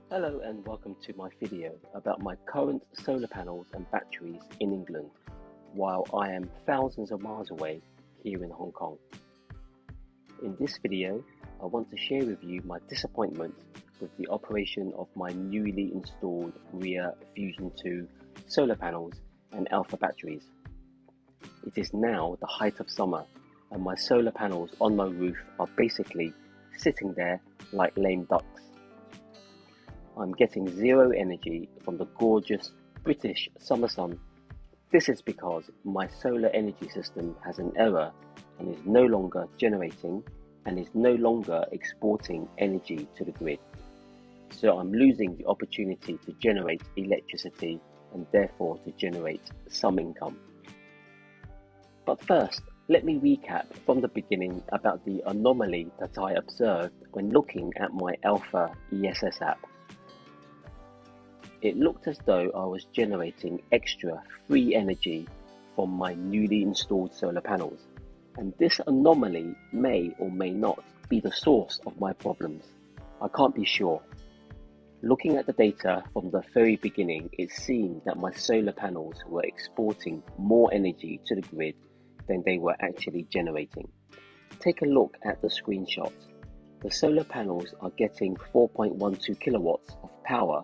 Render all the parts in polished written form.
Hello and welcome to my video about my current solar panels and batteries in England while I am thousands of miles away here in Hong Kong. In this video, I want to share with you my disappointment with the operation of my newly installed rear Fusion 2 solar panels and alpha batteries. It is now the height of summer and my solar panels on my roof are basically sitting there like lame ducks. I'm getting zero energy from the gorgeous British summer sun. This is because my solar energy system has an error and is no longer generating and is no longer exporting energy to the grid. So I'm losing the opportunity to generate electricity and therefore to generate some income. But first, let me recap from the beginning about the anomaly that I observed when looking at my Alpha ESS app. It looked as though I was generating extra free energy from my newly installed solar panels, and this anomaly may or may not be the source of my problems. I can't be sure. Looking at the data from the very beginning, it seemed that my solar panels were exporting more energy to the grid than they were actually generating. Take a look at the screenshot. The solar panels are getting 4.12 kilowatts of power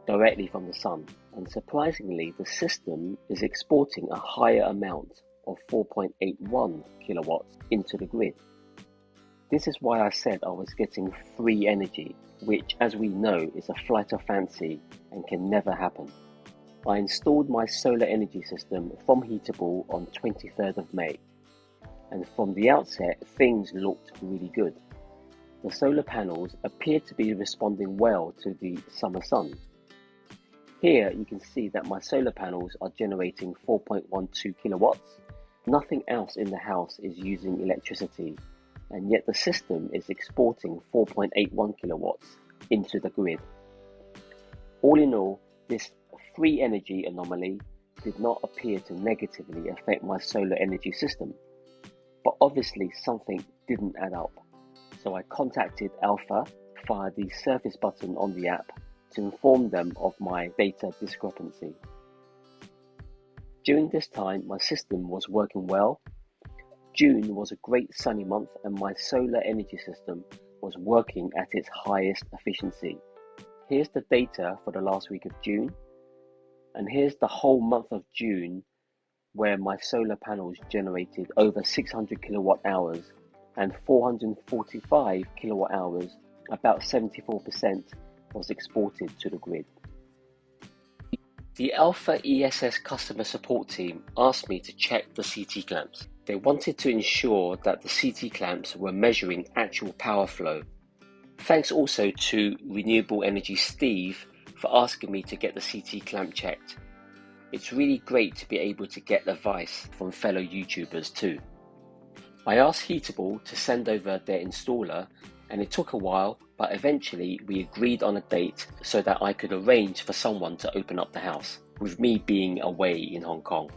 directly from the sun, and surprisingly the system is exporting a higher amount of 4.81 kilowatts into the grid. This is why I said I was getting free energy, which as we know is a flight of fancy and can never happen. I installed my solar energy system from Heatable on 23rd of May, and from the outset things looked really good. The solar panels appeared to be responding well to the summer sun. Here you can see that my solar panels are generating 4.12 kilowatts. Nothing else in the house is using electricity, and yet the system is exporting 4.81 kilowatts into the grid. All in all, this free energy anomaly did not appear to negatively affect my solar energy system, but obviously something didn't add up. So I contacted Alpha via the service button on the app to inform them of my data discrepancy. During this time, my system was working well. June was a great sunny month and my solar energy system was working at its highest efficiency. Here's the data for the last week of June, and here's the whole month of June where my solar panels generated over 600 kilowatt hours and 445 kilowatt hours, about 74%, was exported to the grid. The Alpha ESS customer support team asked me to check the CT clamps. They wanted to ensure that the CT clamps were measuring actual power flow. Thanks also to Renewable Energy Steve for asking me to get the CT clamp checked. It's really great to be able to get advice from fellow YouTubers too. I asked Heatable to send over their installer, and it took a while, but eventually we agreed on a date so that I could arrange for someone to open up the house, with me being away in Hong Kong.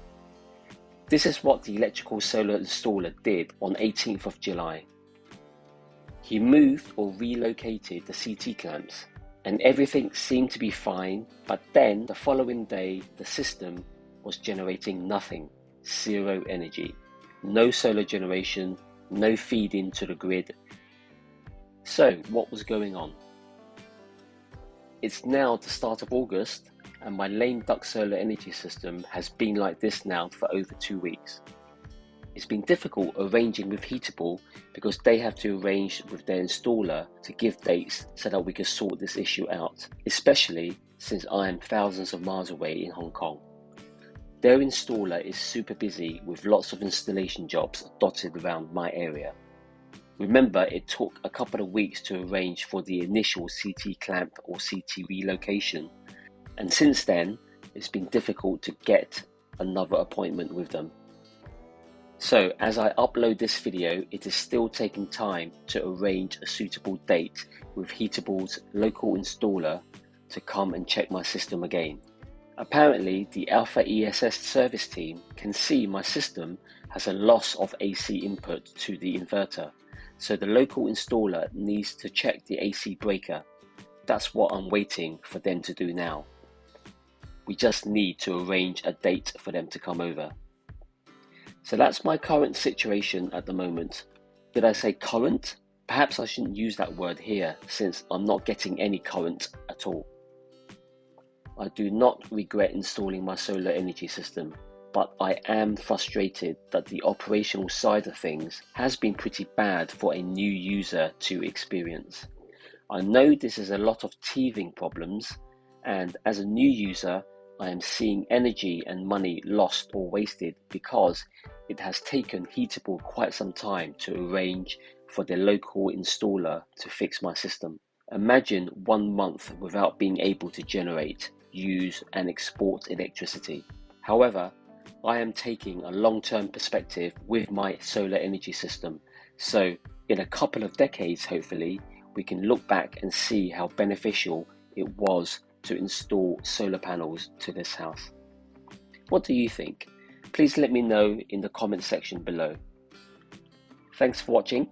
This is what the electrical solar installer did on 18th of July. He moved or relocated the CT clamps, and everything seemed to be fine, but then the following day the system was generating nothing, zero energy. No solar generation, no feed into the grid. So what was going on? It's now the start of August and my lame duck solar energy system has been like this now for over 2 weeks. It's been difficult arranging with Heatable because they have to arrange with their installer to give dates so that we can sort this issue out, especially since I am thousands of miles away in Hong Kong. Their installer is super busy with lots of installation jobs dotted around my area. Remember, it took a couple of weeks to arrange for the initial CT clamp or CT relocation, and since then it's been difficult to get another appointment with them. So as I upload this video, it is still taking time to arrange a suitable date with Heatable's local installer to come and check my system again. Apparently, the Alpha ESS service team can see my system has a loss of AC input to the inverter, so the local installer needs to check the AC breaker. That's what I'm waiting for them to do now. We just need to arrange a date for them to come over. So that's my current situation at the moment. Did I say current? Perhaps I shouldn't use that word here since I'm not getting any current at all. I do not regret installing my solar energy system, but I am frustrated that the operational side of things has been pretty bad for a new user to experience. I know this is a lot of teething problems, and as a new user, I am seeing energy and money lost or wasted because it has taken Heatable quite some time to arrange for the local installer to fix my system. Imagine 1 month without being able to generate, use and export electricity. However, I am taking a long-term perspective with my solar energy system, so in a couple of decades hopefully, we can look back and see how beneficial it was to install solar panels to this house. What do you think? Please let me know in the comment section below. Thanks for watching.